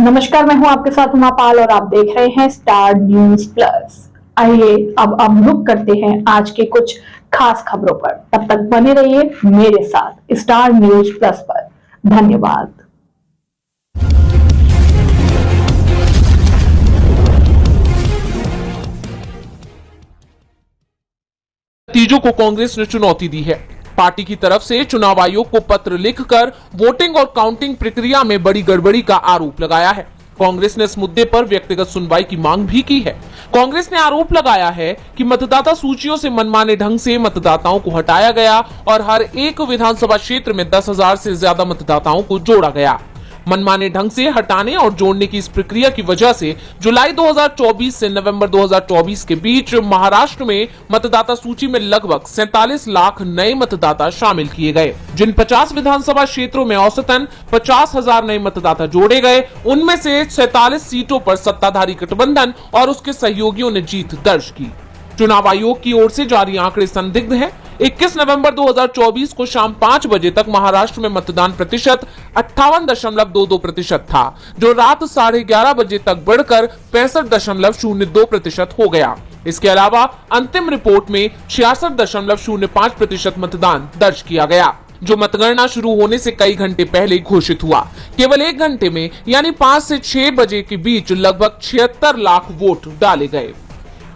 नमस्कार, मैं हूं आपके साथ उमा पाल और आप देख रहे हैं स्टार न्यूज प्लस। आइए अब हम रुक करते हैं आज के कुछ खास खबरों पर। तब तक बने रहिए मेरे साथ स्टार न्यूज प्लस पर। धन्यवाद। नतीजों को कांग्रेस ने चुनौती दी है। पार्टी की तरफ से चुनाव आयोग को पत्र लिखकर वोटिंग और काउंटिंग प्रक्रिया में बड़ी गड़बड़ी का आरोप लगाया है। कांग्रेस ने इस मुद्दे पर व्यक्तिगत सुनवाई की मांग भी की है। कांग्रेस ने आरोप लगाया है कि मतदाता सूचियों से मनमाने ढंग से मतदाताओं को हटाया गया और हर एक विधानसभा क्षेत्र में 10,000 से ज्यादा मतदाताओं को जोड़ा गया। मनमाने ढंग से हटाने और जोड़ने की इस प्रक्रिया की वजह से जुलाई 2024 से नवंबर 2024 के बीच महाराष्ट्र में मतदाता सूची में लगभग 47 लाख नए मतदाता शामिल किए गए। जिन 50 विधानसभा क्षेत्रों में औसतन 50,000 नए मतदाता जोड़े गए, उनमें से 47 सीटों पर सत्ताधारी गठबंधन और उसके सहयोगियों ने जीत दर्ज की। चुनाव आयोग की ओर से जारी आंकड़े संदिग्ध हैं। 21 नवंबर 2024 को शाम 5 बजे तक महाराष्ट्र में मतदान प्रतिशत 58.22% था, जो रात 11:30 बजे तक बढ़कर 65.02% हो गया। इसके अलावा अंतिम रिपोर्ट में 66.05% मतदान दर्ज किया गया, जो मतगणना शुरू होने से कई घंटे पहले घोषित हुआ। केवल 1 घंटे में यानी 5 से 6 बजे के बीच लगभग 76 लाख वोट डाले गए।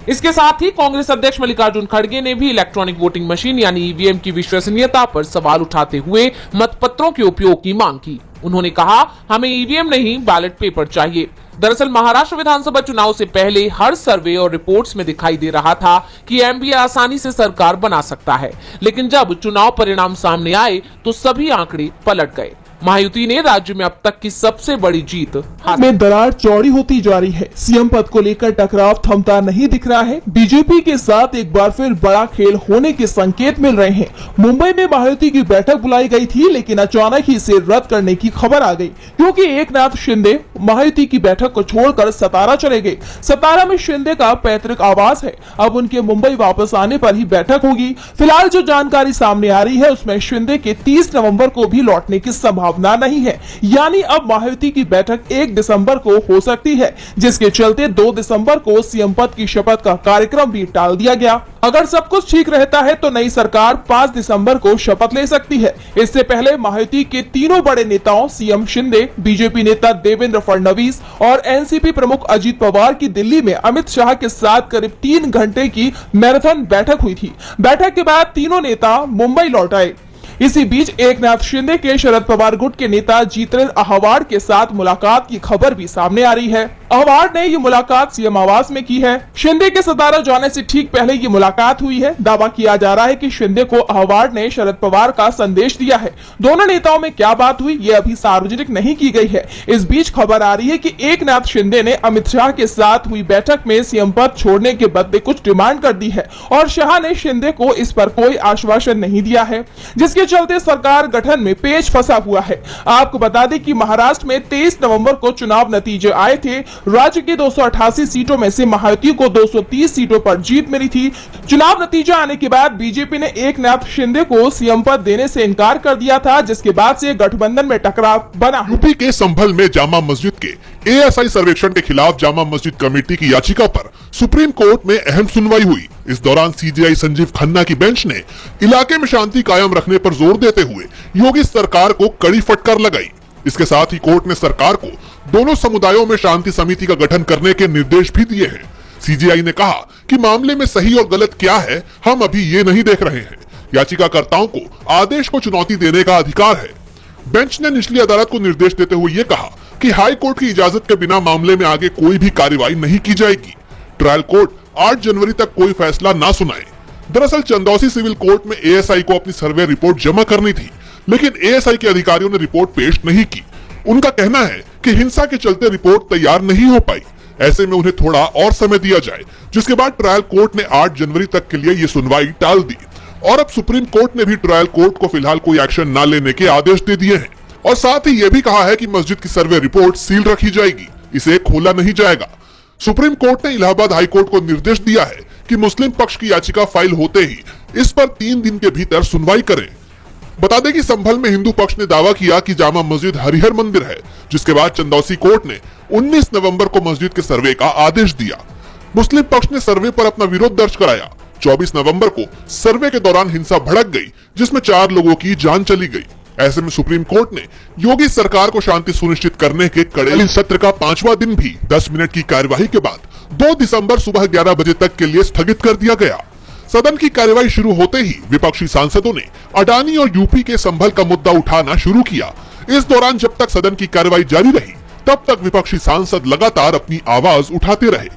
इसके साथ ही कांग्रेस अध्यक्ष मल्लिकार्जुन खड़गे ने भी इलेक्ट्रॉनिक वोटिंग मशीन यानी ईवीएम की विश्वसनीयता पर सवाल उठाते हुए मतपत्रों के उपयोग की मांग की। उन्होंने कहा, हमें ईवीएम नहीं बैलेट पेपर चाहिए। दरअसल महाराष्ट्र विधानसभा चुनाव से पहले हर सर्वे और रिपोर्ट्स में दिखाई दे रहा था कि एमबीए आसानी से सरकार बना सकता है, लेकिन जब चुनाव परिणाम सामने आए तो सभी आंकड़े पलट गए। महायुति ने राज्य में अब तक की सबसे बड़ी जीत में दरार चौड़ी होती जा रही है। सीएम पद को लेकर टकराव थमता नहीं दिख रहा है। बीजेपी के साथ एक बार फिर बड़ा खेल होने के संकेत मिल रहे हैं। मुंबई में महायुति की बैठक बुलाई गई थी, लेकिन अचानक ही इसे रद्द करने की खबर आ गई, क्योंकि एकनाथ शिंदे महायुति की बैठक को छोड़कर सतारा चले गए। सतारा में शिंदे का पैतृक आवास है। अब उनके मुंबई वापस आने पर ही बैठक होगी। फिलहाल जो जानकारी सामने आ रही है उसमें शिंदे के 30 नवंबर को भी लौटने की संभावना नहीं है, यानी अब महायुति की बैठक 1 दिसंबर को हो सकती है, जिसके चलते 2 दिसंबर को सीएम पद की शपथ का कार्यक्रम भी टाल दिया गया। अगर सब कुछ ठीक रहता है तो नई सरकार 5 दिसंबर को शपथ ले सकती है। इससे पहले महायुति के तीनों बड़े नेताओं सीएम शिंदे, बीजेपी नेता देवेंद्र फडणवीस और एनसीपी प्रमुख अजित पवार की दिल्ली में अमित शाह के साथ करीब 3 घंटे की मैराथन बैठक हुई थी। बैठक के बाद तीनों नेता मुंबई लौट आए। इसी बीच एकनाथ शिंदे के शरद पवार गुट के नेता जितेंद्र आह्वाड के साथ मुलाकात की खबर भी सामने आ रही है। आह्वाड ने ये मुलाकात सीएम आवास में की है। शिंदे के सतारा जाने से ठीक पहले ये मुलाकात हुई है। दावा किया जा रहा है कि शिंदे को आह्वाड ने शरद पवार का संदेश दिया है। दोनों नेताओं में क्या बात हुई ये अभी सार्वजनिक नहीं की गई है। इस बीच खबर आ रही है कि एकनाथ शिंदे ने अमित शाह के साथ हुई बैठक में सीएम पद छोड़ने के बदले कुछ डिमांड कर दी है और शाह ने शिंदे को इस पर कोई आश्वासन नहीं दिया है, जिसके चलते सरकार गठन में पेच फंसा हुआ है। आपको बता दें कि महाराष्ट्र में 23 नवंबर को चुनाव नतीजे आए थे। राज्य की 288 सीटों में से महायुति को 230 सीटों पर जीत मिली थी। चुनाव नतीजा आने के बाद बीजेपी ने एकनाथ शिंदे को सीएम पद देने से इनकार कर दिया था, जिसके बाद से गठबंधन में टकराव बना। यूपी के संभल में जामा मस्जिद के एएसआई सर्वेक्षण के खिलाफ जामा मस्जिद कमेटी की याचिका पर सुप्रीम कोर्ट में अहम सुनवाई हुई। इस दौरान सीजेआई संजीव खन्ना की बेंच ने इलाके में शांति कायम रखने पर जोर देते हुए योगी सरकार को कड़ी फटकार लगाई। इसके साथ ही कोर्ट ने सरकार को दोनों समुदायों में शांति समिति का गठन करने के निर्देश भी दिए हैं। सीजेआई ने कहा कि मामले में सही और गलत क्या है, हम अभी ये नहीं देख रहे हैं। याचिकाकर्ताओं को आदेश को चुनौती देने का अधिकार है। बेंच ने निचली अदालत को निर्देश देते हुए ये कहा कि हाई कोर्ट की इजाजत के बिना मामले में आगे कोई भी कार्रवाई नहीं की जाएगी। ट्रायल कोर्ट 8 जनवरी तक कोई फैसला ना सुनाए। दरअसल चंदौसी सिविल कोर्ट में एएसआई को अपनी सर्वे रिपोर्ट जमा करनी थी, लेकिन एएसआई के अधिकारियों ने रिपोर्ट पेश नहीं की। उनका कहना है कि हिंसा के चलते रिपोर्ट तैयार नहीं हो पाई, ऐसे में उन्हें थोड़ा और समय दिया जाए, जिसके बाद ट्रायल कोर्ट ने 8 जनवरी तक के लिए ये सुनवाई टाल दी और अब सुप्रीम कोर्ट ने भी ट्रायल कोर्ट को फिलहाल कोई एक्शन न लेने के आदेश दे दिए हैं और साथ ही ये भी कहा है कि मस्जिद की सर्वे रिपोर्ट सील रखी जाएगी, इसे खोला नहीं जाएगा। सुप्रीम कोर्ट ने इलाहाबाद हाई कोर्ट को निर्देश दिया है कि मुस्लिम पक्ष की याचिका फाइल होते ही इस पर 3 दिन के भीतर सुनवाई करें। बता दें कि संभल में हिंदू पक्ष ने दावा किया कि जामा मस्जिद हरिहर मंदिर है, जिसके बाद चंदौसी कोर्ट ने 19 नवंबर को मस्जिद के सर्वे का आदेश दिया। मुस्लिम पक्ष ने सर्वे पर अपना विरोध दर्ज कराया। 24 नवंबर को सर्वे के दौरान हिंसा भड़क गई, जिसमें 4 लोगों की जान चली गई। ऐसे में सुप्रीम कोर्ट ने योगी सरकार को शांति सुनिश्चित करने के कड़े सत्र का 5वां दिन भी 10 मिनट की कार्यवाही के बाद 2 दिसंबर सुबह 11 बजे तक के लिए स्थगित कर दिया गया। सदन की कार्यवाही शुरू होते ही विपक्षी सांसदों ने अडानी और यूपी के संभल का मुद्दा उठाना शुरू किया। इस दौरान जब तक सदन की कार्यवाही जारी रही, तब तक विपक्षी सांसद लगातार अपनी आवाज उठाते रहे,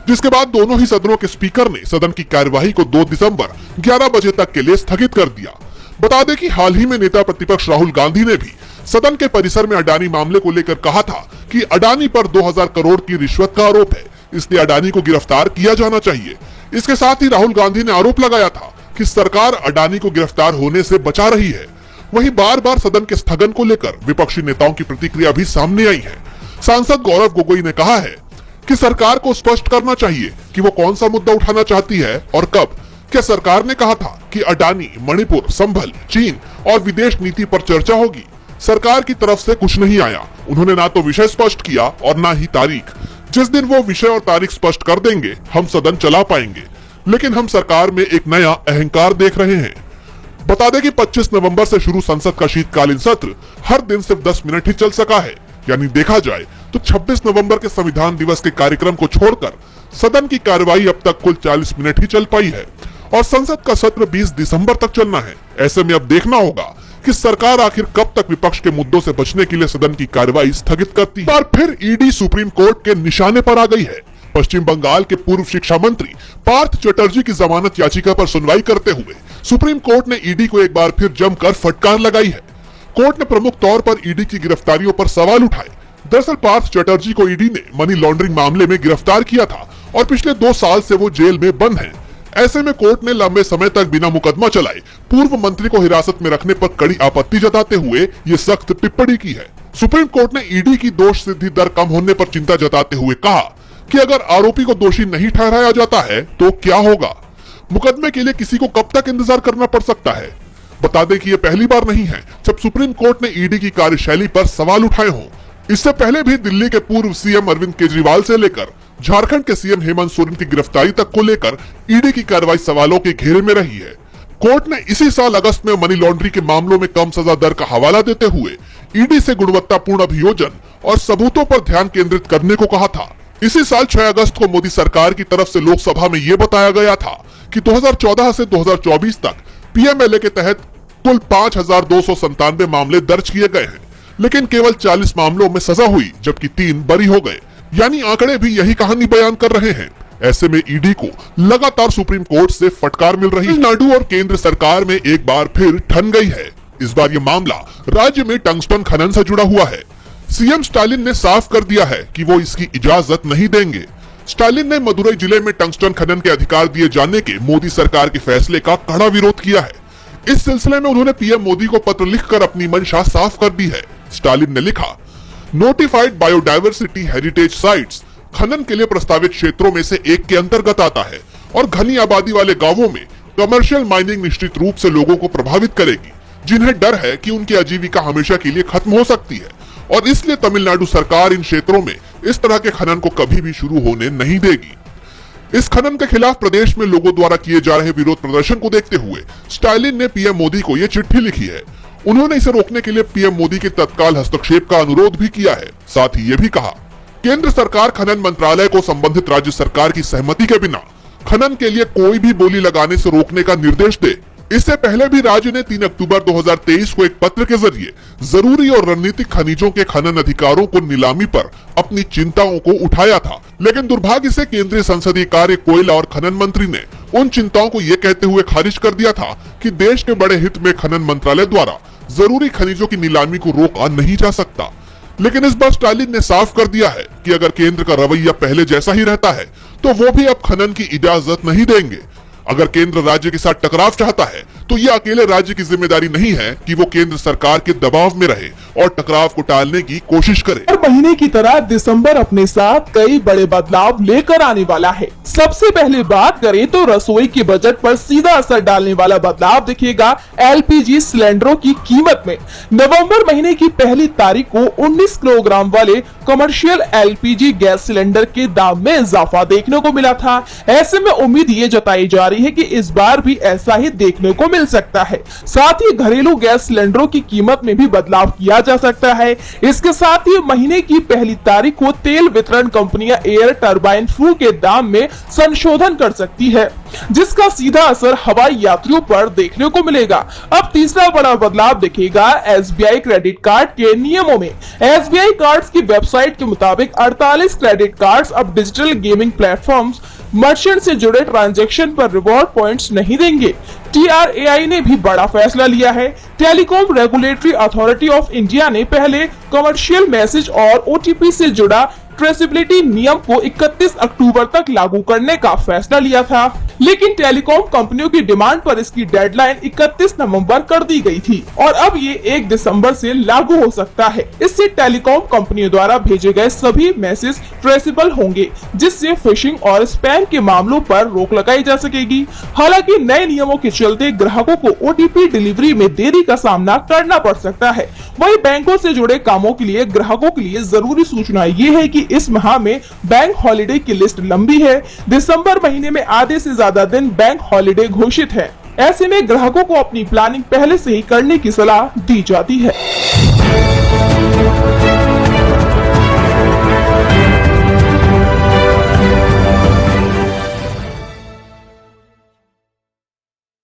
जिसके बाद दोनों ही सदनों के स्पीकर ने सदन की कार्यवाही को 2 दिसंबर 11 बजे तक के लिए स्थगित कर दिया। बता दें कि हाल ही में नेता प्रतिपक्ष राहुल गांधी ने भी सदन के परिसर में अडानी मामले को लेकर कहा था कि अडानी पर 2000 करोड़ की रिश्वत का आरोप है, इसलिए अडानी को गिरफ्तार किया जाना चाहिए। इसके साथ ही राहुल गांधी ने आरोप लगाया था कि सरकार अडानी को गिरफ्तार होने से बचा रही है। वहीं बार बार सदन के स्थगन को लेकर विपक्षी नेताओं की प्रतिक्रिया भी सामने आई है। सांसद गौरव गोगोई ने कहा है कि सरकार को स्पष्ट करना चाहिए कि वो कौन सा मुद्दा उठाना चाहती है और कब। क्या सरकार ने कहा था कि अडानी, मणिपुर, संभल, चीन और विदेश नीति पर चर्चा होगी? सरकार की तरफ से कुछ नहीं आया। उन्होंने ना तो विषय स्पष्ट किया और ना ही तारीख। जिस दिन वो विषय और तारीख स्पष्ट कर देंगे, हम सदन चला पाएंगे। लेकिन हम सरकार में एक नया अहंकार देख रहे हैं। बता दें कि 25 नवंबर से शुरू संसद का शीतकालीन सत्र हर दिन सिर्फ 10 मिनट ही चल सका है। यानी देखा जाए तो 26 नवंबर के संविधान दिवस के कार्यक्रम को छोड़कर सदन की कार्यवाही अब तक कुल 40 मिनट ही चल पाई है और संसद का सत्र 20 दिसंबर तक चलना है। ऐसे में अब देखना होगा कि सरकार आखिर कब तक विपक्ष के मुद्दों से बचने के लिए सदन की कार्यवाही स्थगित करती है। पर फिर ईडी सुप्रीम कोर्ट के निशाने पर आ गई है। पश्चिम बंगाल के पूर्व शिक्षा मंत्री पार्थ चटर्जी की जमानत याचिका पर सुनवाई करते हुए सुप्रीम कोर्ट ने ईडी को एक बार फिर जमकर फटकार लगाई है। कोर्ट ने प्रमुख तौर पर ईडी की गिरफ्तारियों पर सवाल उठाए। दरअसल पार्थ चटर्जी को ईडी ने मनी लॉन्ड्रिंग मामले में गिरफ्तार किया था और पिछले 2 साल से वो जेल में बंद है। ऐसे में कोर्ट ने लंबे समय तक बिना मुकदमा चलाए पूर्व मंत्री को हिरासत में रखने पर कड़ी आपत्ति जताते हुए ये सख्त टिप्पणी की है। सुप्रीम कोर्ट ने ईडी की दोष सिद्धि दर कम होने पर चिंता जताते हुए कहा कि अगर आरोपी को दोषी नहीं ठहराया जाता है तो क्या होगा? मुकदमे के लिए किसी को कब तक इंतजार करना पड़ सकता है? बता दें कि ये पहली बार नहीं है जब सुप्रीम कोर्ट ने ईडी की कार्यशैली पर सवाल उठाए हों। इससे पहले भी दिल्ली के पूर्व सीएम अरविंद केजरीवाल से लेकर झारखंड के सीएम हेमंत सोरेन की गिरफ्तारी तक को लेकर ईडी की कार्रवाई सवालों के घेरे में रही है। कोर्ट ने इसी साल अगस्त में मनी लॉन्ड्रिंग के मामलों में कम सजा दर का हवाला देते हुए ईडी से गुणवत्तापूर्ण अभियोजन और सबूतों पर ध्यान केंद्रित करने को कहा था। इसी साल 6 अगस्त को मोदी सरकार की तरफ से लोकसभा में ये बताया गया था कि 2014 से 2024 तक पीएमएलए के तहत कुल 5297 मामले दर्ज किए गए हैं, लेकिन केवल 40 मामलों में सजा हुई जबकि 3 बरी हो गए। यानी आंकड़े भी यही कहानी बयान कर रहे हैं। ऐसे में ईडी को लगातार सुप्रीम कोर्ट से फटकार मिल रही है। तमिलनाडु और केंद्र सरकार में एक बार फिर ठन गई है। इस बार ये मामला राज्य में टंगस्टन खनन से जुड़ा हुआ है। सीएम स्टालिन ने साफ कर दिया है कि वो इसकी इजाजत नहीं देंगे। स्टालिन ने मदुरई जिले में टंगस्टन खनन के अधिकार दिए जाने के मोदी सरकार के फैसले का कड़ा विरोध किया है। इस सिलसिले में उन्होंने पीएम मोदी को पत्र लिखकर अपनी मंशा साफ कर दी है। स्टालिन ने लिखा, नोटिफाइड बायोडायवर्सिटी हेरिटेज साइट्स खनन के लिए प्रस्तावित क्षेत्रों में से एक के अंतर्गत आता है और घनी आबादी वाले गांवों में कमर्शियल माइनिंग निश्चित रूप से लोगों को प्रभावित करेगी, जिन्हें डर है कि उनकी आजीविका हमेशा के लिए खत्म हो सकती है और इसलिए तमिलनाडु सरकार इन क्षेत्रों में इस तरह के खनन को कभी भी शुरू होने नहीं देगी। इस खनन के खिलाफ प्रदेश में लोगों द्वारा किए जा रहे विरोध प्रदर्शन को देखते हुए स्टालिन ने पीएम मोदी को ये चिट्ठी लिखी है। उन्होंने इसे रोकने के लिए पीएम मोदी के तत्काल हस्तक्षेप का अनुरोध भी किया है। साथ ही ये भी कहा, केंद्र सरकार खनन मंत्रालय को संबंधित राज्य सरकार की सहमति के बिना खनन के लिए कोई भी बोली लगाने से रोकने का निर्देश दे। इससे पहले भी राज्य ने 3 अक्टूबर 2023 को एक पत्र के जरिए जरूरी और रणनीतिक खनिजों के खनन अधिकारों को नीलामी पर अपनी चिंताओं को उठाया था, लेकिन दुर्भाग्य से केंद्रीय संसदीय कार्य, कोयला और खनन मंत्री ने उन चिंताओं को ये कहते हुए खारिज कर दिया था कि देश के बड़े हित में खनन मंत्रालय द्वारा जरूरी खनिजों की नीलामी को रोका नहीं जा सकता। लेकिन इस बार स्टालिन ने साफ कर दिया है कि अगर केंद्र का रवैया पहले जैसा ही रहता है तो वो भी अब खनन की इजाजत नहीं देंगे। अगर केंद्र राज्य के साथ टकराव चाहता है तो ये अकेले राज्य की जिम्मेदारी नहीं है कि वो केंद्र सरकार के दबाव में रहे और टकराव को टालने की कोशिश करे। हर महीने की तरह दिसंबर अपने साथ कई बड़े बदलाव लेकर आने वाला है। सबसे पहले बात करें तो रसोई के बजट पर सीधा असर डालने वाला बदलाव दिखेगा एलपीजी सिलेंडरों की कीमत में। नवंबर महीने की पहली तारीख को 19 किलोग्राम वाले कमर्शियल एलपीजी गैस सिलेंडर के दाम में इजाफा देखने को मिला था। ऐसे में उम्मीद ये जताई जा रही है कि इस बार भी ऐसा ही देखने को मिल सकता है। साथ ही घरेलू गैस सिलेंडरों की कीमत में भी बदलाव किया जा सकता है। इसके साथ ही महीने की पहली तारीख को तेल वितरण कंपनियां एयर टरबाइन फ्यू के दाम में संशोधन कर सकती है, जिसका सीधा असर हवाई यात्रियों पर देखने को मिलेगा। अब तीसरा बड़ा बदलाव दिखेगा एसबीआई क्रेडिट कार्ड के नियमों में। एसबीआई कार्ड्स की वेबसाइट के मुताबिक 48 क्रेडिट कार्ड्स अब डिजिटल गेमिंग प्लेटफॉर्म्स मर्चेंट से जुड़े ट्रांजैक्शन पर रिवॉर्ड पॉइंट्स नहीं देंगे। TRAI ने भी बड़ा फैसला लिया है। Telecom regulatory authority of India ने पहले कमर्शियल मैसेज और OTP से जुड़ा ट्रेसेबिलिटी नियम को 31 अक्टूबर तक लागू करने का फैसला लिया था, लेकिन टेलीकॉम कंपनियों की डिमांड पर इसकी डेडलाइन 31 नवंबर कर दी गई थी और अब ये 1 दिसंबर से लागू हो सकता है। इससे टेलीकॉम कंपनियों द्वारा भेजे गए सभी मैसेज ट्रेसेबल होंगे, जिससे फिशिंग और स्पैम के मामलों पर रोक लगाई जा सकेगी। हालांकि नए नियमों के चलते ग्राहकों को OTP डिलीवरी में देरी का सामना करना पड़ सकता है। वहीं बैंकों से जुड़े कामों के लिए ग्राहकों के लिए जरूरी सूचना ये है कि इस माह में बैंक हॉलिडे की लिस्ट लंबी है। दिसंबर महीने में आधे से ज्यादा दिन बैंक हॉलिडे घोषित है। ऐसे में ग्राहकों को अपनी प्लानिंग पहले से ही करने की सलाह दी जाती है।